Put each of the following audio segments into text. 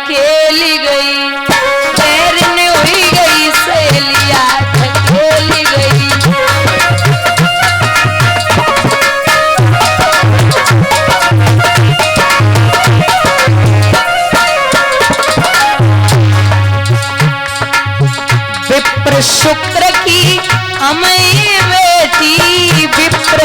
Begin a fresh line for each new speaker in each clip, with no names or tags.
खेली गई, पैरन हुई गई सहेलिया खेली गई। विप्र शुक्र की अमय बेटी विप्र,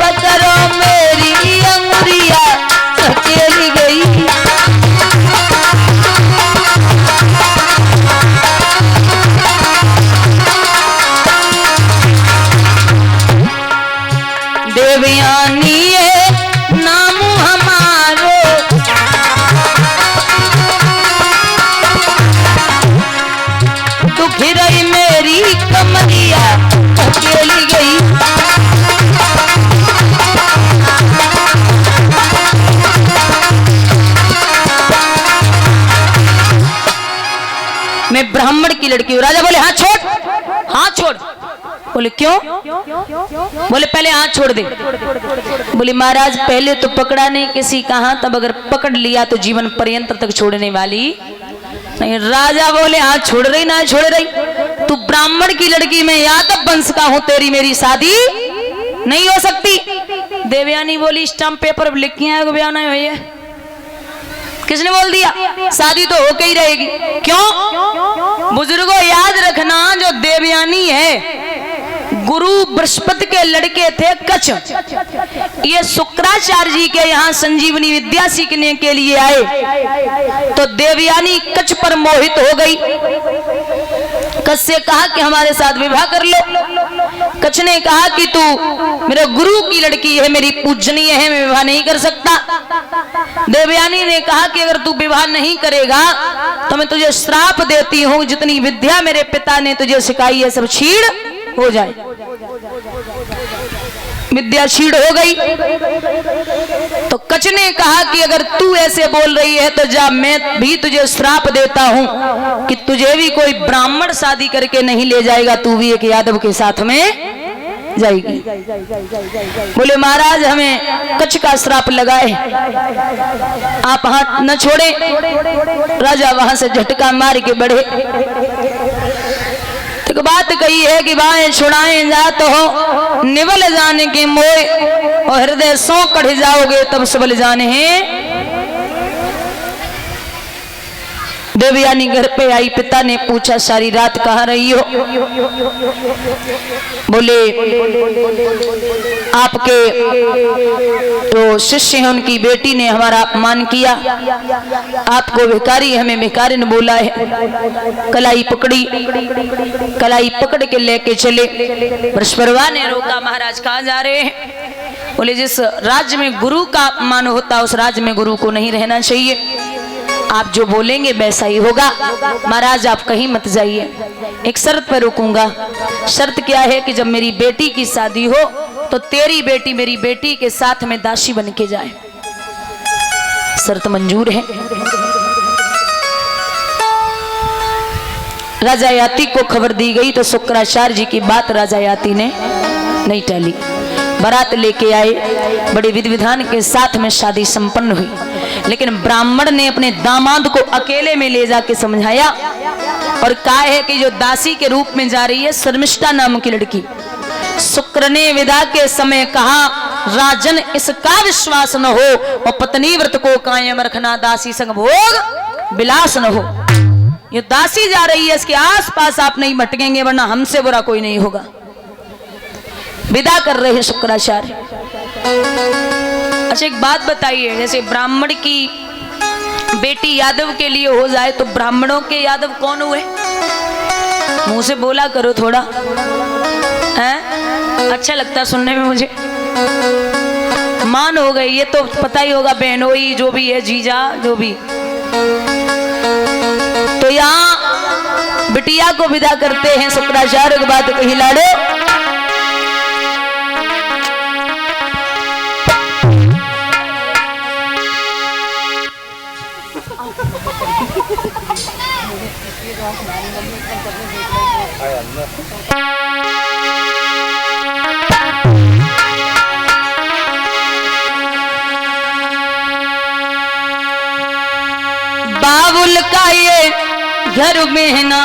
पकड़ो मेरी अंगुरिया अकेली गई। देवयानी है नाम हमारो, दुखी रही मेरी कमरिया अकेली गई। मैं ब्राह्मण की लड़की हूँ। राजा बोले हाथ छोड़, हाथ छोड़। बोले क्यों? बोले पहले हाथ छोड़ दे। बोले महाराज पहले तो पकड़ा नहीं किसी का हाथ, तब अगर पकड़ लिया तो जीवन पर्यंत तक छोड़ने वाली नहीं। राजा बोले हाथ छोड़ रही ना छोड़ रही, तू ब्राह्मण की लड़की, मैं यादव वंश का हूँ, तेरी मेरी शादी नहीं हो सकती। देवयानी बोली स्टाम्प पेपर लिख के आए ब्याह नहीं हुई है। किसने बोल दिया? शादी तो होके ही रहेगी। क्यों? बुजुर्गों याद रखना, जो देवयानी है गुरु बृहस्पति के लड़के थे कच, ये शुक्राचार्य जी के यहाँ संजीवनी विद्या सीखने के लिए आए तो देवयानी कच पर मोहित हो गई। कच से कहा कि हमारे साथ विवाह कर लो। कच ने कहा कि तू मेरे गुरु की लड़की है, मेरी पूजनीय है, मैं विवाह नहीं कर सकता। देवयानी ने कहा कि अगर तू विवाह नहीं करेगा तो मैं तुझे श्राप देती हूँ, जितनी विद्या मेरे पिता ने तुझे सिखाई है सब छीड़ हो जाए। विद्या छीड़ हो गई तो कच ने कहा कि अगर तू ऐसे बोल रही है तो जा, मैं भी तुझे श्राप देता हूं कि तुझे भी कोई ब्राह्मण शादी करके नहीं ले जाएगा, तू भी एक यादव के साथ में जाएगी। बोले महाराज हमें कच का श्राप लगाए, आप हाथ न छोड़े। राजा वहां से झटका मार के बढ़े। तो बात कही है कि बाएं छुड़ाएं जात हो निवल जाने के मोए, और हृदय सो कढ़ जाओगे तब सबल जाने हैं। देवयानी घर पे आई, पिता ने पूछा सारी रात कहाँ रही हो? बोले आपके तो शिष्य हैं, उनकी बेटी ने हमारा अपमान किया, आपको भिखारी, हमें भिखारी ने बोला है। कलाई पकड़ी, कलाई पकड़ के लेके चले। बृहस्पतिवार ने रोका, महाराज कहाँ जा रहे हैं? बोले जिस राज्य में गुरु का अपमान होता उस राज्य में गुरु को नहीं रहना चाहिए, आप जो बोलेंगे वैसा ही होगा। महाराज आप कहीं मत जाइए, एक शर्त पर रुकूंगा। शर्त क्या है कि जब मेरी बेटी की शादी हो तो तेरी बेटी मेरी बेटी के साथ में दासी बन के जाए। शर्त मंजूर है। राजा याति को खबर दी गई तो शुक्राचार्य जी की बात राजा याति ने नहीं टाली। बारात लेके आए, बड़े विधि विधान के साथ में शादी संपन्न हुई। लेकिन ब्राह्मण ने अपने दामाद को अकेले में ले जाके समझाया और कहा है कि जो दासी के रूप में जा रही है शर्मिष्ठा नाम की लड़की, शुक्र ने विदा के समय कहा राजन इसका विश्वास न हो और पत्नी व्रत को कायम रखना, दासी संग भोग विलास न हो। ये दासी जा रही है, इसके आसपास आप नहीं भटकेंगे वरना हमसे बुरा कोई नहीं होगा। विदा कर रहे हैं शुक्राचार्य। अच्छा एक बात बताइए, जैसे ब्राह्मण की बेटी यादव के लिए हो जाए तो ब्राह्मणों के यादव कौन हुए? मुंह से बोला करो थोड़ा, हैं? अच्छा लगता सुनने में मुझे। मान हो गई, ये तो पता ही होगा, बहनोई जो भी है, जीजा जो भी। तो यहाँ बिटिया को विदा करते हैं शुक्राचार्य की बात कही लाड़ो। का ये घर में ना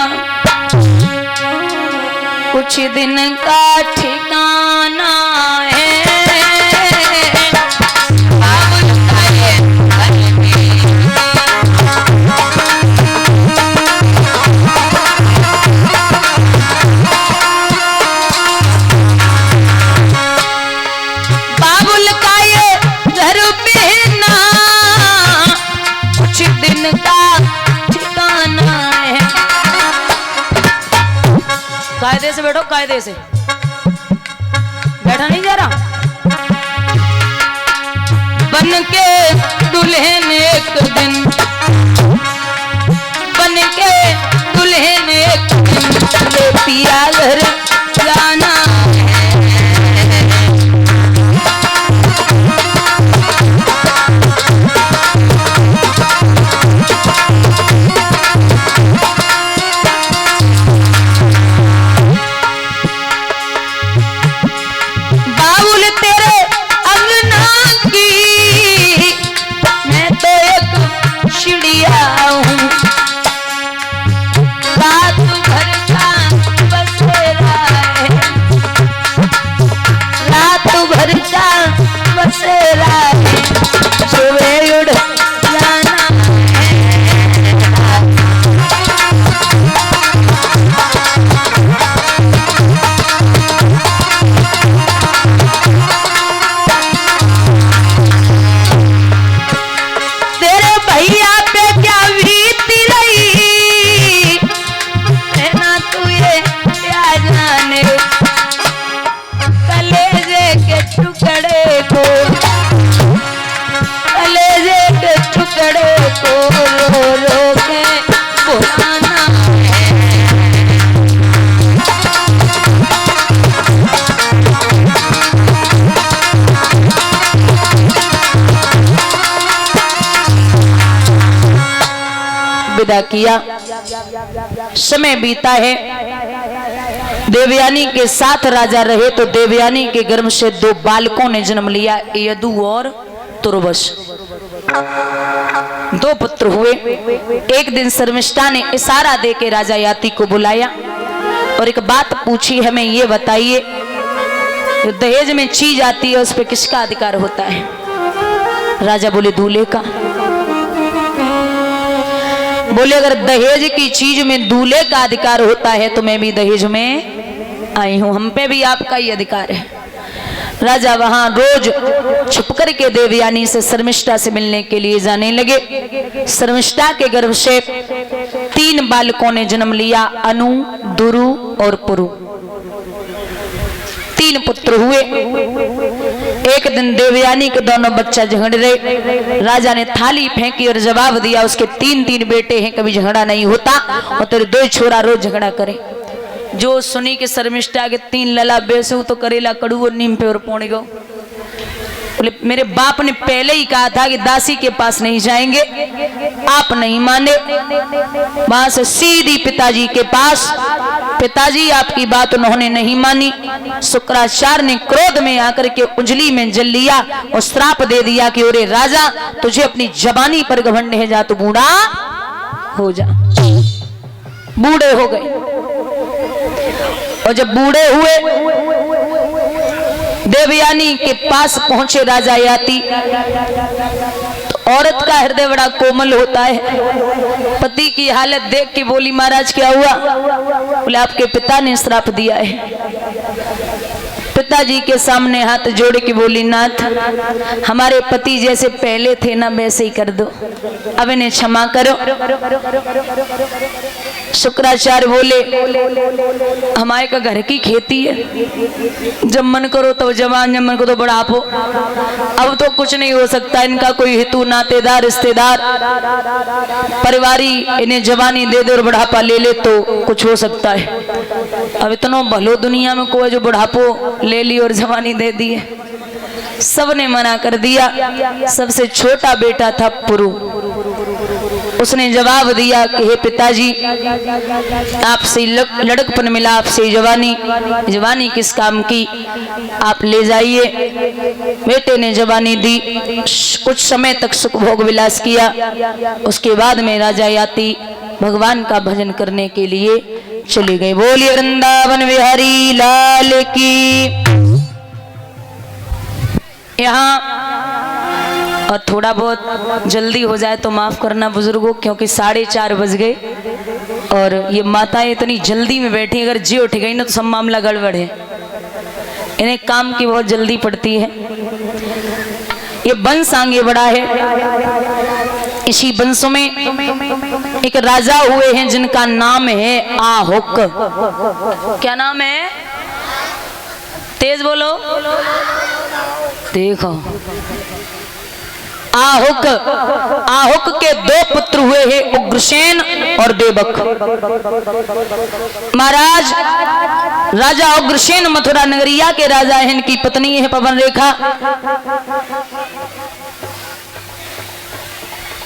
कुछ दिन का ठिकाना है। बाबुल का ये घर में ना कुछ दिन का ठिकाना है। कायदे से बैठो, कायदे से बैठा नहीं जा रहा। बन के दुल्हन एक दिन, बन के दुल्हन एक दिन ले पिया घर जाना है। विदा किया। समय बीता है। देवयानी के साथ राजा रहे तो देवयानी के गर्भ से दो बालकों ने जन्म लिया, यदु और तुर्वस। दो पुत्र हुए। एक दिन शर्मिष्ठा ने इशारा दे के राजा याति को बुलाया और एक बात पूछी, हमें ये बताइए जो दहेज में चीज आती है उस पर किसका अधिकार होता है? राजा बोले दूल्हे का। बोले अगर दहेज की चीज में दूल्हे का अधिकार होता है तो मैं भी दहेज में आई हूं, हम पे भी आपका ही अधिकार है। राजा वहां रोज छुप कर के देवयानी से शर्मिष्ठा से मिलने के लिए जाने लगे। शर्मिष्ठा के गर्भ से 3 बालकों ने जन्म लिया, अनु, दुरु और पुरु। 3 पुत्र हुए। एक दिन देवयानी के दोनों बच्चा झगड़ रहे। राजा ने थाली फेंकी और जवाब दिया, उसके 3 बेटे हैं, कभी झगड़ा नहीं होता और तेरे 2 छोरा रोज झगड़ा करे। जो सुनी के शर्मिष्ठा के 3 लला बेसू तो करेला कड़ू और नीम पे और पौड़ गो। बोले मेरे बाप ने पहले ही कहा था कि दासी के पास नहीं जाएंगे, आप नहीं माने। वहां से सीधी पिताजी के पास। पिताजी आपकी बात उन्होंने नहीं मानी। शुक्राचार्य ने क्रोध में आकर के उंगली में जल लिया और श्राप दे दिया कि ओरे राजा तुझे अपनी जवानी पर घमंड है, जा तू बूढ़ा हो जा। बूढ़े हो गए और जब बूढ़े हुए देवयानी के पास पहुंचे राजा याति। तो औरत का हृदय बड़ा कोमल होता है। पति की हालत देख के बोली महाराज क्या हुआ? बोले आपके पिता ने श्राप दिया है। पिताजी के सामने हाथ जोड़ के बोली नाथ हमारे पति जैसे पहले थे ना वैसे ही कर दो, अब इन्हें क्षमा करो। शुक्राचार्य बोले हमारे का घर की खेती है, जब मन करो तब जवान, जब मन करो तो बढ़ापो। अब तो कुछ नहीं हो सकता, इनका कोई हितू नातेदार रिश्तेदार परिवारी इन्हें जवानी दे दे और बढ़ापा ले ले तो कुछ हो सकता है। अब इतना भलो दुनिया में कोई जो बढ़ापो ले ली और जवानी दे दी है, सबने मना कर दिया। सबसे छोटा बेटा था पुरु। उसने जवाब दिया कि हे पिताजी, आपसे लड़कपन मिला, आपसे जवानी किस काम की, आप ले जाइए। बेटे ने जवानी दी, कुछ समय तक सुख भोग विलास किया। उसके बाद में राजा याति भगवान का भजन करने के लिए चले गए। बोलिए वृंदावन बिहारी लाल की। यहाँ और थोड़ा बहुत जल्दी हो जाए तो माफ करना बुजुर्गों, क्योंकि 4:30 बज गए और ये माताएं इतनी जल्दी में बैठी, अगर जी उठ गई ना तो सब मामला गड़बड़ है। इन्हें काम की बहुत जल्दी पड़ती है। ये वंश आगे बढ़ा है। इसी वंशों में एक राजा हुए हैं जिनका नाम है आहुक। क्या नाम है? तेज बोलो। देखो, आहुक के 2 पुत्र हुए हैं, उग्रसेन और देवक। महाराज राजा उग्रसेन मथुरा नगरिया के राजा हैं। इनकी पत्नी है पवन रेखा।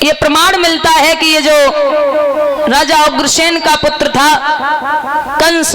ये प्रमाण मिलता है कि ये जो राजा उग्रसेन का पुत्र था कंस,